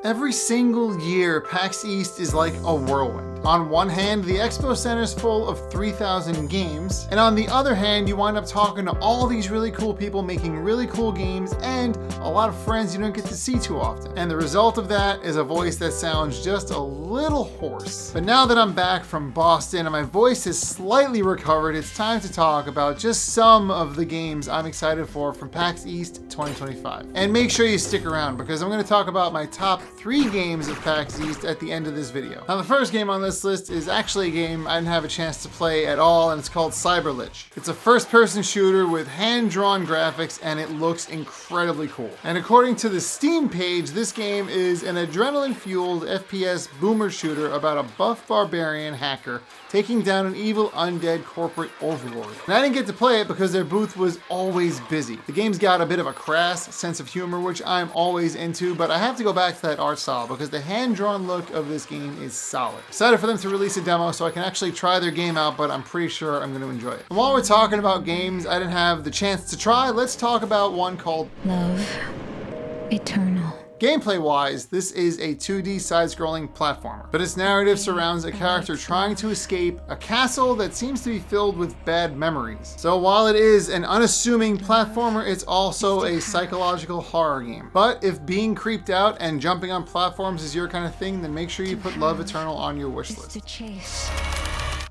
Every single year, PAX East is like a whirlwind. On one hand, the expo center is full of 3,000 games, and on the other hand, you wind up talking to all these really cool people making really cool games and a lot of friends you don't get to see too often. And the result of that is a voice that sounds just a little hoarse. But now that I'm back from Boston and my voice has slightly recovered, it's time to talk about just some of the games I'm excited for from PAX East 2025. And make sure you stick around because I'm going to talk about my top 3 games of PAX East at the end of this video. Now the first game on this list is actually a game I didn't have a chance to play at all, and it's called CYBRLICH. It's a first-person shooter with hand-drawn graphics and it looks incredibly cool. And according to the Steam page, this game is an adrenaline-fueled FPS boomer shooter about a buff barbarian hacker taking down an evil undead corporate overlord. And I didn't get to play it because their booth was always busy. The game's got a bit of a crass sense of humor, which I'm always into, but I have to go back to that art style because the hand-drawn look of this game is solid. Excited for them to release a demo so I can actually try their game out, but I'm pretty sure I'm going to enjoy it. And while we're talking about games I didn't have the chance to try, let's talk about one called Love Eternal. Gameplay-wise, this is a 2D side-scrolling platformer, but its narrative surrounds a character trying to escape a castle that seems to be filled with bad memories. So while it is an unassuming platformer, it's also a psychological horror game. But if being creeped out and jumping on platforms is your kind of thing, then make sure you put Love Eternal on your wish list.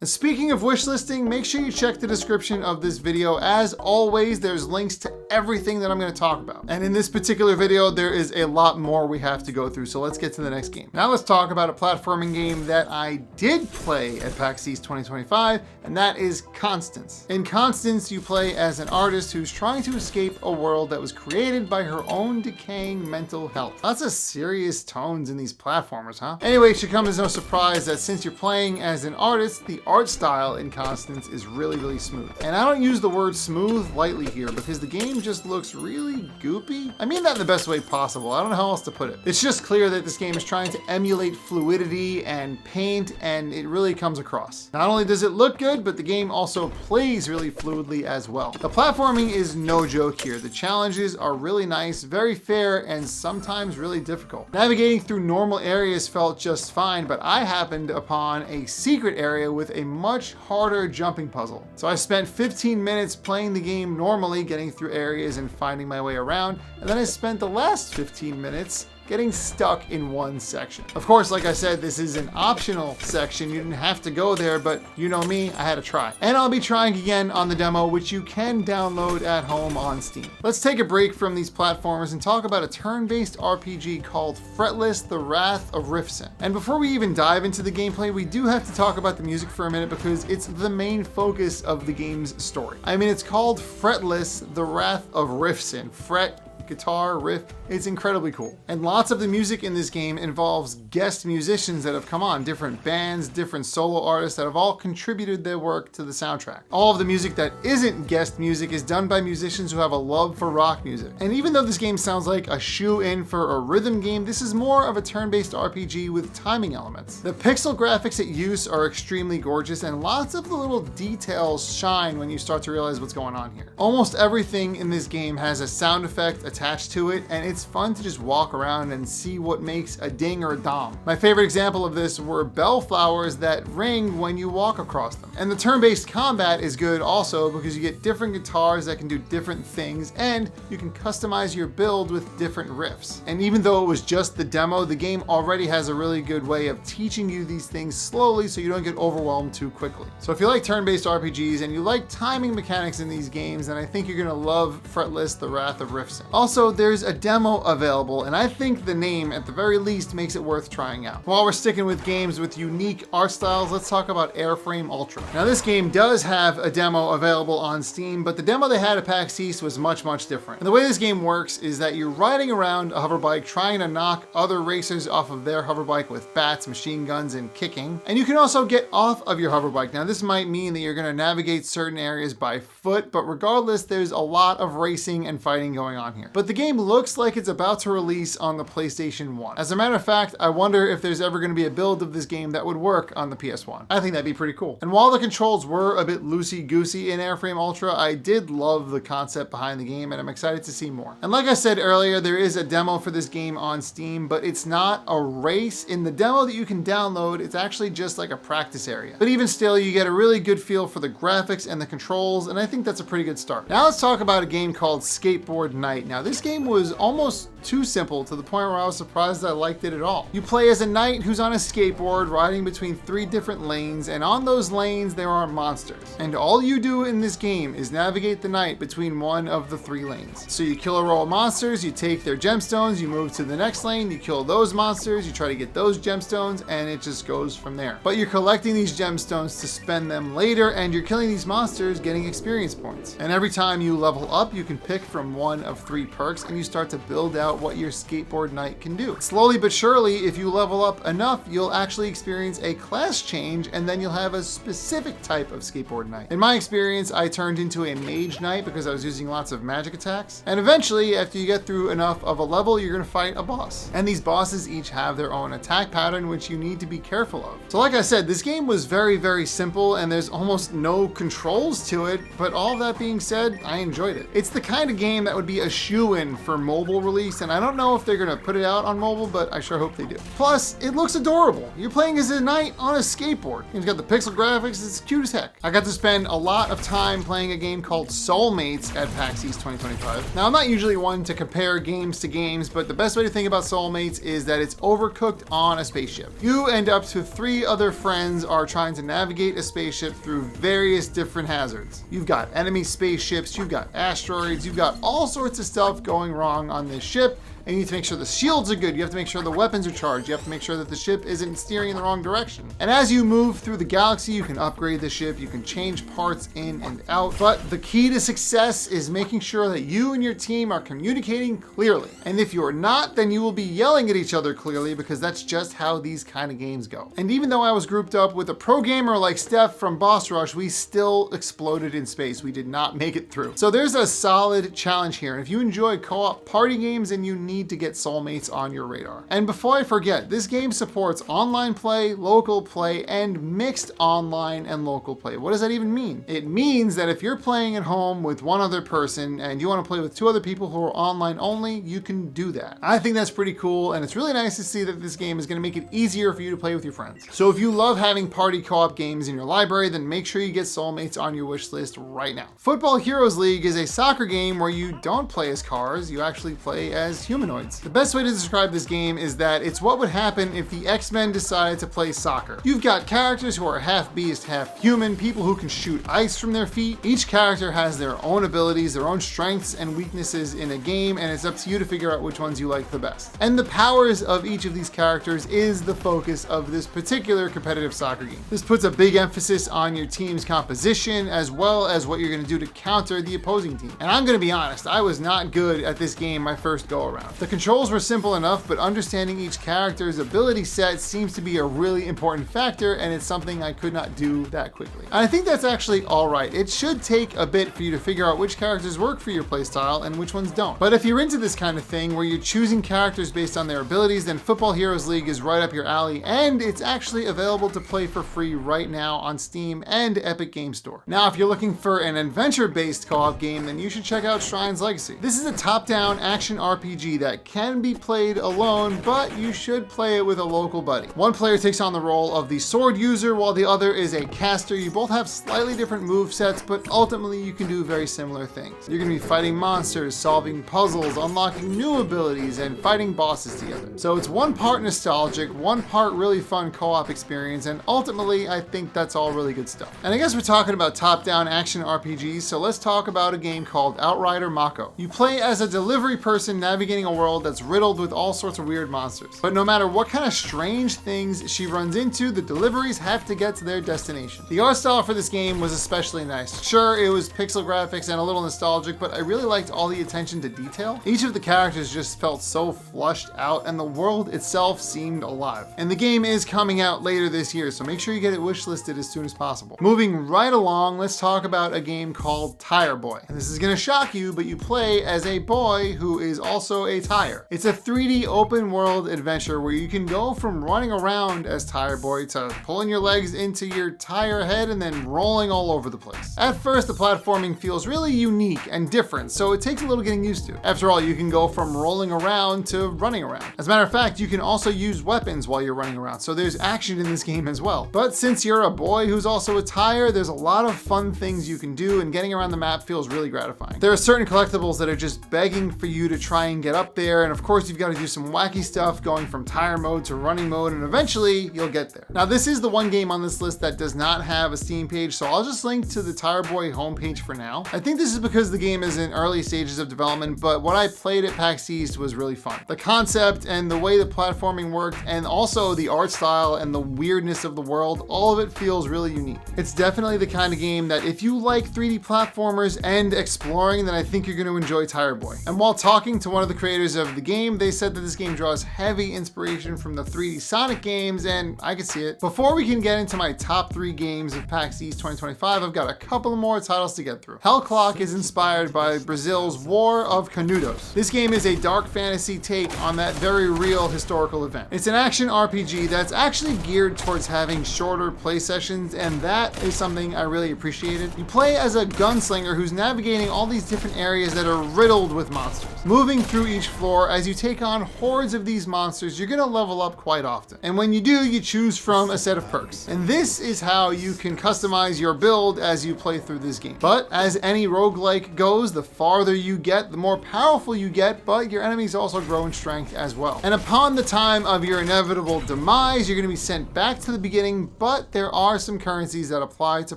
And speaking of wishlisting, make sure you check the description of this video. As always, there's links to everything that I'm going to talk about. And in this particular video, there is a lot more we have to go through. So let's get to the next game. Now let's talk about a platforming game that I did play at PAX East 2025, and that is Constance. In Constance, you play as an artist who's trying to escape a world that was created by her own decaying mental health. Lots of serious tones in these platformers, huh? Anyway, it should come as no surprise that since you're playing as an artist, the art style in Constance is really smooth. And I don't use the word smooth lightly here because the game just looks really goopy. I mean that in the best way possible. I don't know how else to put it. It's just clear that this game is trying to emulate fluidity and paint, and it really comes across. Not only does it look good, but the game also plays really fluidly as well. The platforming is no joke here. The challenges are really nice, very fair, and sometimes really difficult. Navigating through normal areas felt just fine, but I happened upon a secret area with a much harder jumping puzzle. So I spent 15 minutes playing the game normally, getting through areas and finding my way around, and then I spent the last 15 minutes getting stuck in one section. Of course, like I said, this is an optional section. You didn't have to go there, but you know me, I had to try. And I'll be trying again on the demo, which you can download at home on Steam. Let's take a break from these platformers and talk about a turn-based RPG called Fretless, The Wrath of Riffson. And before we even dive into the gameplay, we do have to talk about the music for a minute because it's the main focus of the game's story. I mean, it's called Fretless, The Wrath of Riffson. Fret, guitar, riff, it's incredibly cool. And lots of the music in this game involves guest musicians that have come on, different bands, different solo artists that have all contributed their work to the soundtrack. All of the music that isn't guest music is done by musicians who have a love for rock music. And even though this game sounds like a shoe-in for a rhythm game, this is more of a turn-based RPG with timing elements. The pixel graphics at use are extremely gorgeous, and lots of the little details shine when you start to realize what's going on here. Almost everything in this game has a sound effect attached to it, and it's fun to just walk around and see what makes a ding or a dom. My favorite example of this were bellflowers that ring when you walk across them. And the turn-based combat is good also because you get different guitars that can do different things, and you can customize your build with different riffs. And even though it was just the demo, the game already has a really good way of teaching you these things slowly so you don't get overwhelmed too quickly. So if you like turn-based RPGs and you like timing mechanics in these games, then I think you're gonna love Fretless, The Wrath of Riffson. Also, there's a demo available, and I think the name, at the very least, makes it worth trying out. While we're sticking with games with unique art styles, let's talk about Airframe Ultra. Now, this game does have a demo available on Steam, but the demo they had at PAX East was much different. And the way this game works is that you're riding around a hoverbike trying to knock other racers off of their hoverbike with bats, machine guns, and kicking. And you can also get off of your hoverbike. Now, this might mean that you're going to navigate certain areas by foot, but regardless, there's a lot of racing and fighting going on here. but the game looks like it's about to release on the PlayStation 1. As a matter of fact, I wonder if there's ever going to be a build of this game that would work on the PS1. I think that'd be pretty cool. And while the controls were a bit loosey-goosey in Airframe Ultra, I did love the concept behind the game, and I'm excited to see more. And like I said earlier, there is a demo for this game on Steam, but it's not a race. In the demo that you can download, it's actually just like a practice area. But even still, you get a really good feel for the graphics and the controls, and I think that's a pretty good start. Now let's talk about a game called Skateboard Knight. Now this game was almost too simple to the point where I was surprised I liked it at all. You play as a knight who's on a skateboard riding between 3 different lanes, and on those lanes there are monsters. And all you do in this game is navigate the knight between one of the 3 lanes. So you kill a row of monsters, you take their gemstones, you move to the next lane, you kill those monsters, you try to get those gemstones, and it just goes from there. But you're collecting these gemstones to spend them later, and you're killing these monsters, getting experience points. And every time you level up, you can pick from one of 3 perks, and you start to build out what your skateboard knight can do. Slowly but surely, if you level up enough, you'll actually experience a class change, and then you'll have a specific type of skateboard knight. In my experience, I turned into a mage knight because I was using lots of magic attacks. And eventually, after you get through enough of a level, you're going to fight a boss. And these bosses each have their own attack pattern, which you need to be careful of. So like I said, this game was very, very simple, and there's almost no controls to it, but all that being said, I enjoyed it. It's the kind of game that would be a shoo-in for mobile release, and I don't know if they're gonna put it out on mobile, but I sure hope they do. Plus, it looks adorable. You're playing as a knight on a skateboard. It's got the pixel graphics, it's cute as heck. I got to spend a lot of time playing a game called Soulmates at PAX East 2025. Now, I'm not usually one to compare games to games, but the best way to think about Soulmates is that it's overcooked on a spaceship. You and up to 3 other friends are trying to navigate a spaceship through various different hazards. You've got enemy spaceships, you've got asteroids, you've got all sorts of stuff going wrong on this ship, and you need to make sure the shields are good, you have to make sure the weapons are charged, you have to make sure that the ship isn't steering in the wrong direction. And as you move through the galaxy, you can upgrade the ship, you can change parts in and out, but the key to success is making sure that you and your team are communicating clearly. And if you're not, then you will be yelling at each other clearly, because that's just how these kind of games go. And even though I was grouped up with a pro gamer like Steph from Boss Rush, we still exploded in space. We did not make it through. So there's a solid challenge here. And if you enjoy co-op party games, then you need to get Soulmates on your radar. And before I forget, this game supports online play, local play, and mixed online and local play. What does that even mean? It means that if you're playing at home with one other person and you want to play with 2 other people who are online only, you can do that. I think that's pretty cool, and it's really nice to see that this game is going to make it easier for you to play with your friends. So if you love having party co-op games in your library, then make sure you get Soulmates on your wish list right now. Football Heroes League is a soccer game where you don't play as cars, you actually play as humanoids. The best way to describe this game is that it's what would happen if the X-Men decided to play soccer. You've got characters who are half beast, half human, people who can shoot ice from their feet. Each character has their own abilities, their own strengths and weaknesses in a game, and it's up to you to figure out which ones you like the best. And the powers of each of these characters is the focus of this particular competitive soccer game. This puts a big emphasis on your team's composition, as well as what you're going to do to counter the opposing team. And I'm going to be honest, I was not good at this game my first go around. The controls were simple enough, but understanding each character's ability set seems to be a really important factor, and it's something I could not do that quickly. And I think that's actually alright. It should take a bit for you to figure out which characters work for your playstyle and which ones don't. But if you're into this kind of thing where you're choosing characters based on their abilities, then Football Heroes League is right up your alley, and it's actually available to play for free right now on Steam and Epic Game Store. Now, if you're looking for an adventure-based co-op game, then you should check out Shrine's Legacy. This is a top-down action RPG that can be played alone, but you should play it with a local buddy. One player takes on the role of the sword user, while the other is a caster. You both have slightly different move sets, but ultimately you can do very similar things. You're going to be fighting monsters, solving puzzles, unlocking new abilities, and fighting bosses together. So it's one part nostalgic, one part really fun co-op experience, and ultimately I think that's all really good stuff. And I guess we're talking about top-down action RPGs, so let's talk about a game called Outrider Mako. You play as a delivery person navigating a world that's riddled with all sorts of weird monsters. But no matter what kind of strange things she runs into, the deliveries have to get to their destination. The art style for this game was especially nice. Sure, it was pixel graphics and a little nostalgic, but I really liked all the attention to detail. Each of the characters just felt so flushed out, and the world itself seemed alive. And the game is coming out later this year, so make sure you get it wishlisted as soon as possible. Moving right along, let's talk about a game called Tire Boy. And this is gonna shock you, but you play as a boy who is also a tire. It's a 3D open world adventure where you can go from running around as Tire Boy to pulling your legs into your tire head and then rolling all over the place. At first, the platforming feels really unique and different, so it takes a little getting used to. After all, you can go from rolling around to running around. As a matter of fact, you can also use weapons while you're running around, so there's action in this game as well. But since you're a boy who's also a tire, there's a lot of fun things you can do, and getting around the map feels really gratifying. There are certain collectibles that are just begging for you to try and get up there, and of course you've got to do some wacky stuff going from tire mode to running mode, and eventually you'll get there. Now this is the one game on this list that does not have a Steam page, so I'll just link to the Tire Boy homepage for now. I think this is because the game is in early stages of development, but what I played at PAX East was really fun. The concept and the way the platforming worked, and also the art style and the weirdness of the world, all of it feels really unique. It's definitely the kind of game that if you like 3D platformers and exploring, then I think you're going to enjoy Tire Boy. And while talking to one of the creators of the game, they said that this game draws heavy inspiration from the 3D Sonic games, and I could see it. Before we can get into my top 3 games of PAX East 2025, I've got a couple more titles to get through. Hell Clock is inspired by Brazil's War of Canudos. This game is a dark fantasy take on that very real historical event. It's an action RPG that's actually geared towards having shorter play sessions, and that is something I really appreciated. You play as a gunslinger who's navigating all these different areas that are riddled with monsters. Moving through each floor, as you take on hordes of these monsters, you're gonna level up quite often. And when you do, you choose from a set of perks. And this is how you can customize your build as you play through this game. But as any roguelike goes, the farther you get, the more powerful you get, but your enemies also grow in strength as well. And upon the time of your inevitable demise, you're gonna be sent back to the beginning, but there are some currencies that apply to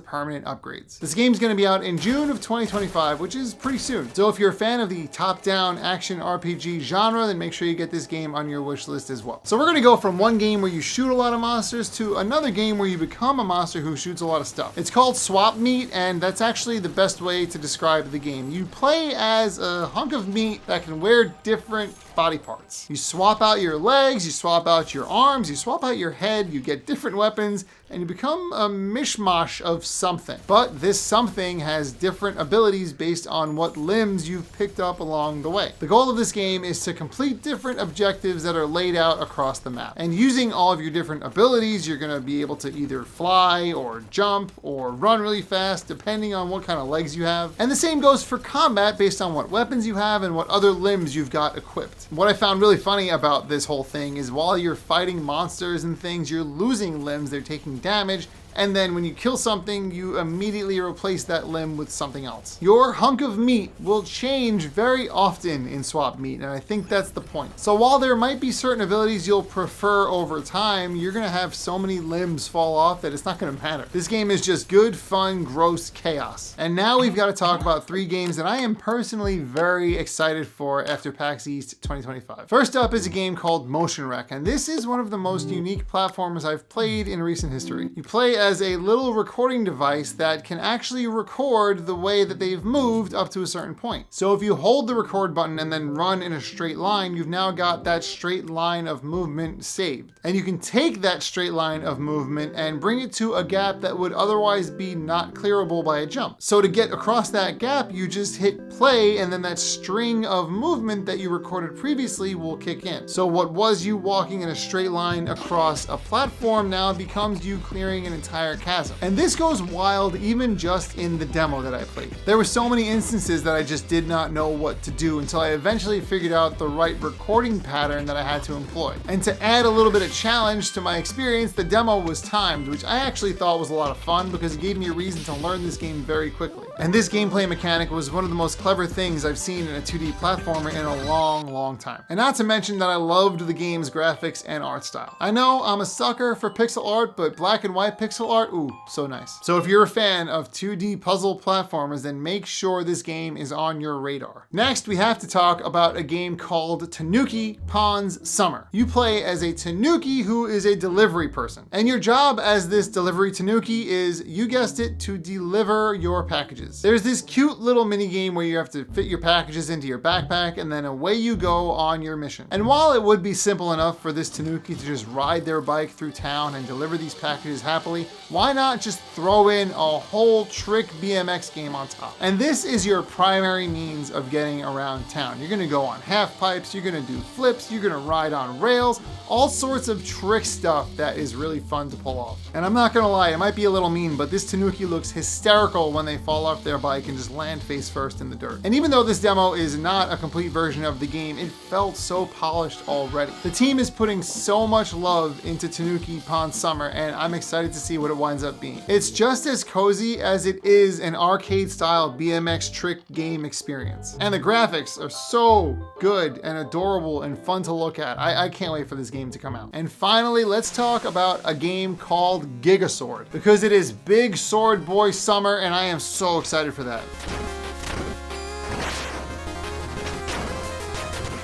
permanent upgrades. This game's gonna be out in June of 2025, which is pretty soon. So if you're a fan of the top-down action RPG genre, then make sure you get this game on your wish list as well. So we're gonna go from one game where you shoot a lot of monsters to another game where you become a monster who shoots a lot of stuff. It's called SWAPMEAT, and that's actually the best way to describe the game. You play as a hunk of meat that can wear different body parts. You swap out your legs, you swap out your arms, you swap out your head, you get different weapons, and you become a mishmash of something. But this something has different abilities based on what limbs you've picked up along the way. The goal of this game is to complete different objectives that are laid out across the map. And using all of your different abilities, you're gonna be able to either fly or jump or run really fast, depending on what kind of legs you have. And the same goes for combat based on what weapons you have and what other limbs you've got equipped. What I found really funny about this whole thing is while you're fighting monsters and things, you're losing limbs, they're taking damage, and then when you kill something, you immediately replace that limb with something else. Your hunk of meat will change very often in SWAPMEAT, and I think that's the point. So while there might be certain abilities you'll prefer over time, you're gonna have so many limbs fall off that it's not gonna matter. This game is just good, fun, gross chaos. And now we've got to talk about 3 games that I am personally very excited for after PAX East 2025. First up is a game called MotionRec, and this is one of the most unique platformers I've played in recent history. You play as a little recording device that can actually record the way that they've moved up to a certain point. So if you hold the record button and then run in a straight line, you've now got that straight line of movement saved. And you can take that straight line of movement and bring it to a gap that would otherwise be not clearable by a jump. So to get across that gap, you just hit play, and then that string of movement that you recorded previously will kick in. So what was you walking in a straight line across a platform now becomes you clearing an entire chasm. And this goes wild even just in the demo that I played. There were so many instances that I just did not know what to do until I eventually figured out the right recording pattern that I had to employ. And to add a little bit of challenge to my experience, the demo was timed, which I actually thought was a lot of fun because it gave me a reason to learn this game very quickly. And this gameplay mechanic was one of the most clever things I've seen in a 2D platformer in a long time. And not to mention that I loved the game's graphics and art style. I know I'm a sucker for pixel art, but black and white pixel art, ooh, so nice. So if you're a fan of 2D puzzle platformers, then make sure this game is on your radar. Next, we have to talk about a game called Tanuki Pond's Summer. You play as a Tanuki who is a delivery person. And your job as this delivery Tanuki is, you guessed it, to deliver your packages. There's this cute little mini game where you have to fit your packages into your backpack and then away you go on your mission. And while it would be simple enough for this Tanuki to just ride their bike through town and deliver these packages happily, why not just throw in a whole trick BMX game on top? And this is your primary means of getting around town. You're gonna go on half pipes, you're gonna do flips, you're gonna ride on rails, all sorts of trick stuff that is really fun to pull off. And I'm not gonna lie, it might be a little mean, but this Tanuki looks hysterical when they fall off their bike and just land face first in the dirt. And even though this demo is not a complete version of the game, it felt so polished already. The team is putting so much love into Tanuki Pond Summer, and I'm excited to see what it winds up being. It's just as cozy as it is an arcade-style BMX trick game experience. And the graphics are so good and adorable and fun to look at. I can't wait for this game to come out. And finally, let's talk about a game called Gigasword, because it is Big Sword Boy Summer, and I am so excited for that.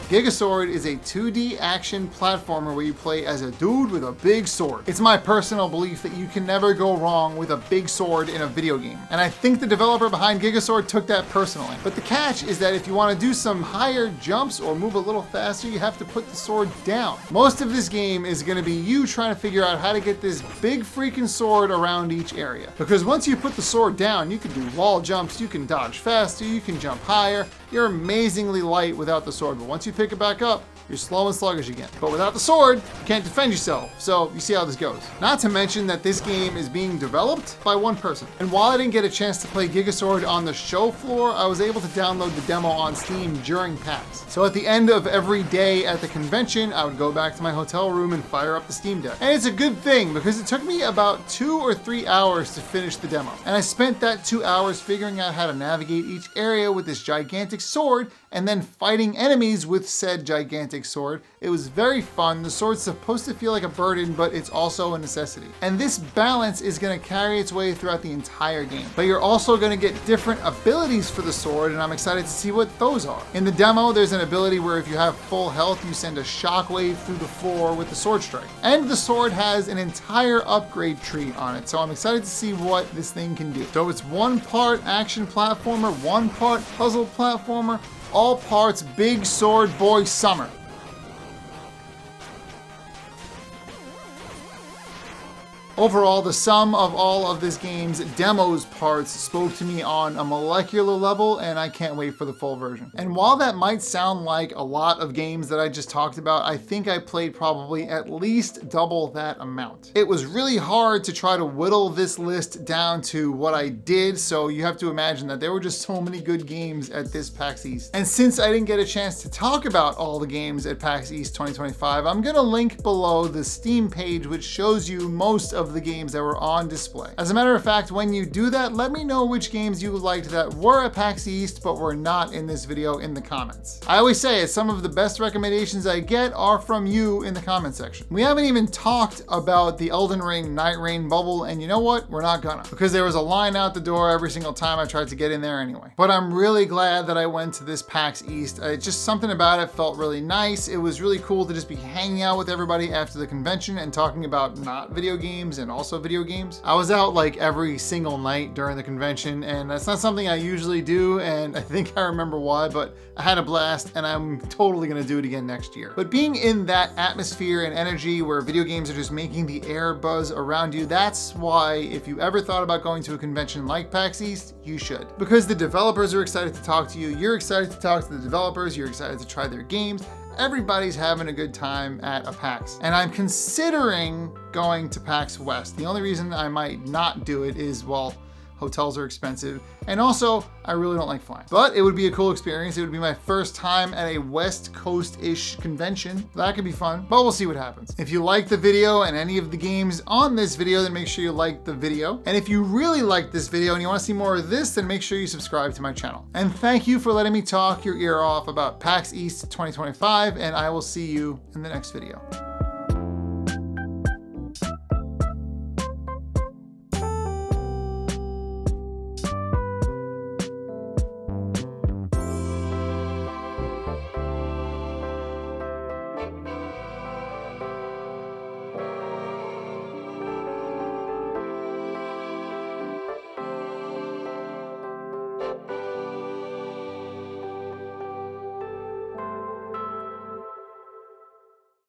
Gigasword is a 2D action platformer where you play as a dude with a big sword. It's my personal belief that you can never go wrong with a big sword in a video game. And I think the developer behind Gigasword took that personally. But the catch is that if you want to do some higher jumps or move a little faster, you have to put the sword down. Most of this game is going to be you trying to figure out how to get this big freaking sword around each area. Because once you put the sword down, you can do wall jumps, you can dodge faster, you can jump higher. You're amazingly light without the sword, but once you pick it back up, you're slow and sluggish again. But without the sword, you can't defend yourself. So you see how this goes. Not to mention that this game is being developed by one person. And while I didn't get a chance to play Gigasword on the show floor, I was able to download the demo on Steam during PAX. So at the end of every day at the convention, I would go back to my hotel room and fire up the Steam Deck. And it's a good thing because it took me about 2 or 3 hours to finish the demo. And I spent that 2 hours figuring out how to navigate each area with this gigantic sword and then fighting enemies with said gigantic sword. It was very fun. The sword's supposed to feel like a burden, but it's also a necessity. And this balance is going to carry its way throughout the entire game. But you're also going to get different abilities for the sword, and I'm excited to see what those are. In the demo, there's an ability where if you have full health, you send a shockwave through the floor with the sword strike. And the sword has an entire upgrade tree on it, so I'm excited to see what this thing can do. So it's 1 part action platformer, 1 part puzzle platformer, all parts Big Sword Boy Summer. Overall, the sum of all of this game's demos parts spoke to me on a molecular level, and I can't wait for the full version. And while that might sound like a lot of games that I just talked about, I think I played probably at least double that amount. It was really hard to try to whittle this list down to what I did, so you have to imagine that there were just so many good games at this PAX East. And since I didn't get a chance to talk about all the games at PAX East 2025, I'm gonna link below the Steam page which shows you most of the games that were on display. As a matter of fact, when you do that, let me know which games you liked that were at PAX East but were not in this video in the comments. I always say it, some of the best recommendations I get are from you in the comment section. We haven't even talked about the Elden Ring Night Rain bubble, and you know what? We're not gonna, because there was a line out the door every single time I tried to get in there anyway. But I'm really glad that I went to this PAX East. Just something about it felt really nice. It was really cool to just be hanging out with everybody after the convention and talking about not video games and also video games. I was out like every single night during the convention, and that's not something I usually do, and I think I remember why, but I had a blast and I'm totally gonna do it again next year. But being in that atmosphere and energy where video games are just making the air buzz around you, that's why if you ever thought about going to a convention like PAX East, you should. Because the developers are excited to talk to you, you're excited to talk to the developers, you're excited to try their games, everybody's having a good time at a PAX. And I'm considering going to PAX West. The only reason I might not do it is, well, hotels are expensive, and also I really don't like flying. But it would be a cool experience. It would be my first time at a West Coast-ish convention. That could be fun, but we'll see what happens. If you like the video and any of the games on this video, then make sure you like the video. And if you really like this video and you want to see more of this, then make sure you subscribe to my channel. And thank you for letting me talk your ear off about PAX East 2025, and I will see you in the next video.